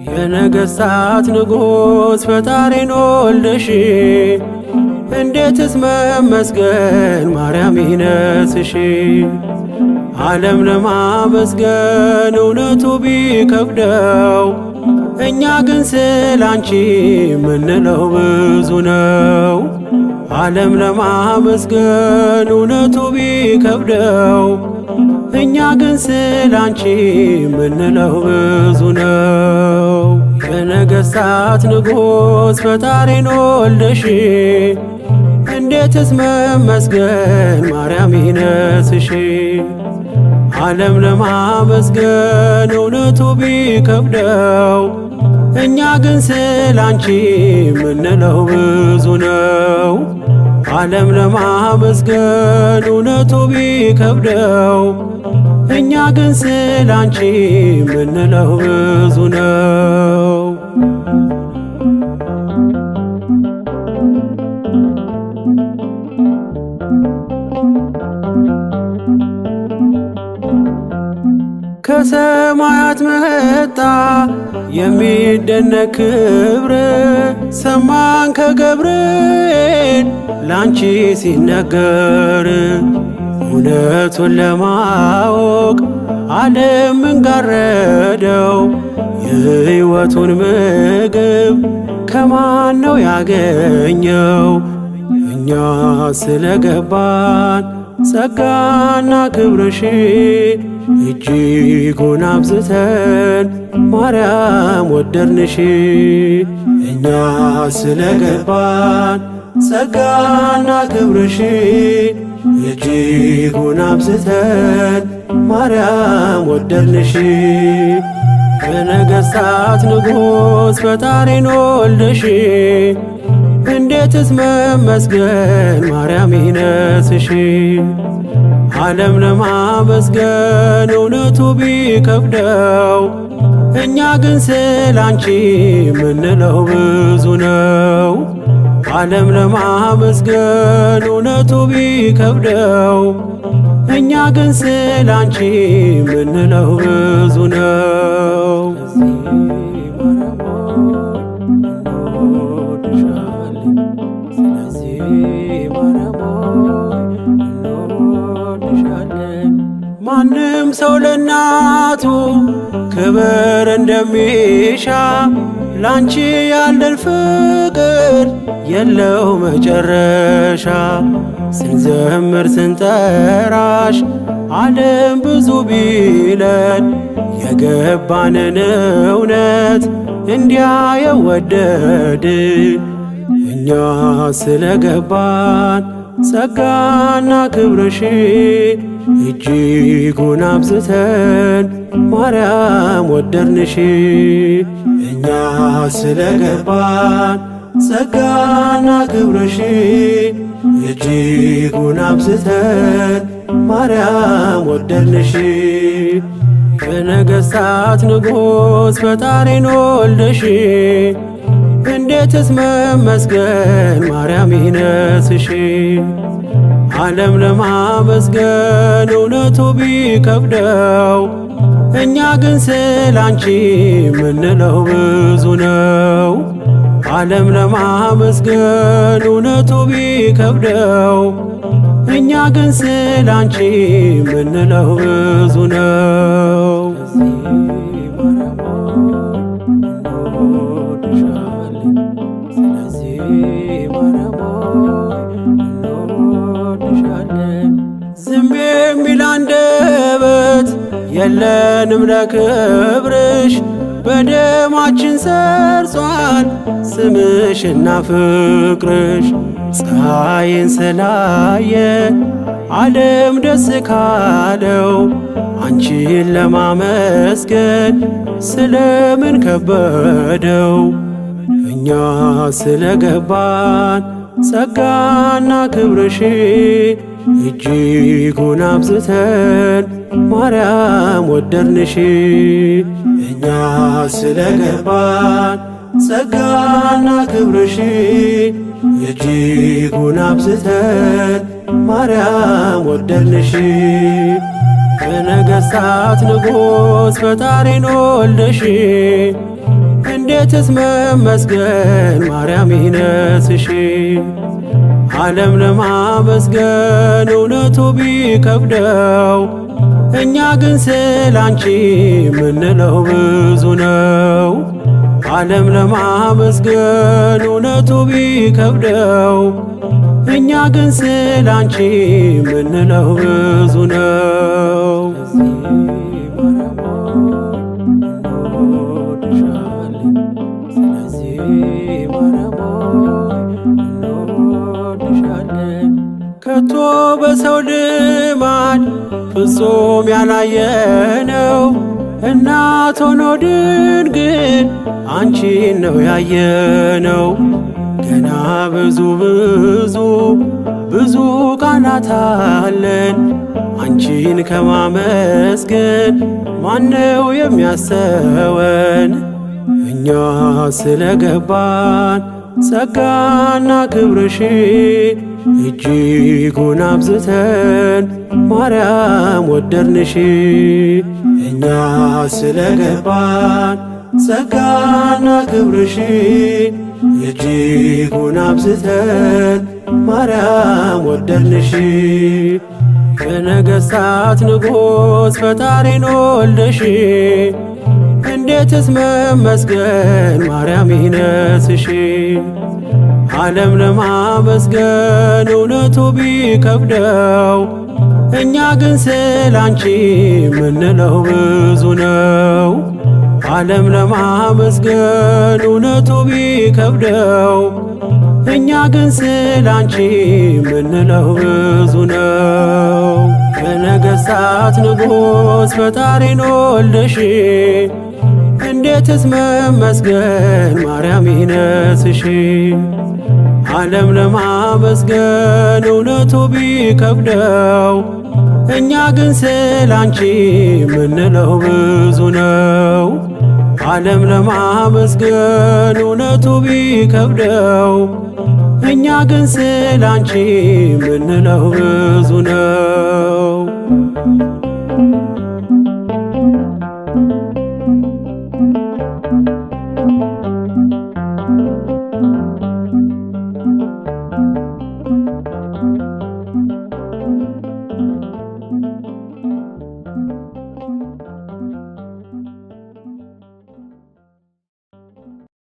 የነገሥታት ንጉሥ ፈጣሪን ወልደሽ እንዴትስ መመስገን ማርያም ይነስሽ። ዓለም ለማመስገን እውነቱ ቢከብደው እኛ ግን ስላንቺ ምንለው ብዙ ነው። ዓለም ለማመስገን እውነቱ ቢከብደው እኛ ግን ስላንቺ ምንለው ብዙ ነው። የነገሥታት ንጉሥ ፈጣሪን ወልደሽ እንዴትስ መመስገን ማርያም ይነስሽ። ዓለም ለማመስገን እውነቱ ቢከብደው እኛ ግን ስላንቺ ምንለው ብዙ ነው። ዓለም ለማመስገን እውነቱ ቢከብደው እኛ ግን ስላንቺ ምንለው ብዙ ነው። ከሰማያት መጣ የሚደነቅ ክብር ሰማን ከገብርኤል ላንቺ ሲነገር። እውነቱን ለማወቅ ዓለም እንጋረደው የሕይወቱን ምግብ ከማን ነው ያገኘው? እኛ ስለገባን ጸጋና ክብርሽ እጅጉን አብዝተን ማርያም ወደድንሽ። እኛ ስለገባን ጸጋና ክብርሽ እጅጉን አብዝተን ማርያም ወደድንሽ። የነገሥታት ንጉሥ ፈጣሪን ወልደሽ እንዴትስ መመስገን ማርያም ይነስሽ። ዓለም ለማመስገን እውነቱ ቢከብደው እኛ ግን ስላንቺ ምንለው ብዙ ነው። ዓለም ለማመስገን እውነቱ ቢከብደው እኛ ግን ስላንቺ ምንለው ብዙ ነው። ማንም ሰው ለእናቱ ክብር እንደሚሻ ላንቺ ያለን ፍቅር የለው መጨረሻ። ስንዘምር ስንጠራሽ ዓለም ብዙ ቢለን የገባንን እውነት እንዲያ የወደድ እኛ ስለገባን ጸጋና ክብርሽ እጅጉን አብዝተን ማርያም ወደድንሽ። እኛ ስለገባን ጸጋና ክብርሽ እጅጉን አብዝተን ማርያም ወደድንሽ። የነገሥታት ንጉሥ ፈጣሪን ወልደሽ እንዴትስ መመስገን ማርያም ይነስሽ። ዓለም ለማመስገን እውነቱ ቢከብደው እኛ ግን ስላንቺ ምንለው ብዙ ነው። ዓለም ለማመስገን እውነቱ ቢከብደው እኛ ግን ስላንቺ ምንለው ብዙ ነው። ዝም የሚል አንደበት የለንም ለክብርሽ፣ በደማችን ሰርጿል ስምሽና ፍቅርሽ። ፀሐይን ስላየ ዓለም ደስ ካለው አንቺን ለማመስገን ስለምን ከበደው? እኛ ስለገባን ጸጋና ክብርሽ እጅጉን አብዝተን ማርያም ወደድንሽ። እኛ ስለገባን ጸጋና ክብርሽ እጅጉን አብዝተን ማርያም ወደድንሽ። በነገሥታት ንጉሥ ፈጣሪን ወልደሽ እንዴትስ መመስገን ማርያም ይነስሽ። ዓለም ለማመስገን እውነቱ ቢከብደው እኛ ግን ስላንቺ ምንለው ብዙ ነው። ዓለም ለማመስገን እውነቱ ቢከብደው እኛ ግን ስላንቺ ምንለው ብዙ ነው። ከቶ በሰው ልማድ ፍጹም ያላየነው እናት ሆኖ ድንግል አንቺን ነው ያየነው። ገና ብዙ ብዙ ቃላት አለን አንቺን ከማመስገን ማነው የሚያሰወን? እኛ ስለገባን ጸጋና ክብርሽ እጅጉን አብዝተን ማርያም ወደድንሽ። እኛ ስለገባን ጸጋና ክብርሽ እጅጉን አብዝተን ማርያም ወደድንሽ። በነገሥታት ንጉሥ ፈጣሪን ወልደሽ እንዴትስ መመስገን ማርያም ይነስሽ። ዓለም ለማመስገን እውነቱ ቢከብደው እኛ ግን ስላንቺ ምንለው ብዙ ነው። ዓለም ለማመስገን እውነቱ ቢከብደው እኛ ግን ስላንቺ ምንለው ብዙ ነው። በነገሥታት ንጉሥ ፈጣሪን ወልደሽ እንዴትስ መመስገን ማርያም ይነስሽ። ዓለም ለማመስገን እውነቱ ቢከብደው እኛ ግን ስላንቺ ምንለው ብዙ ነው። ዓለም ለማመስገን እውነቱ ቢከብደው እኛ ግን ስላንቺ ምንለው ብዙ ነው።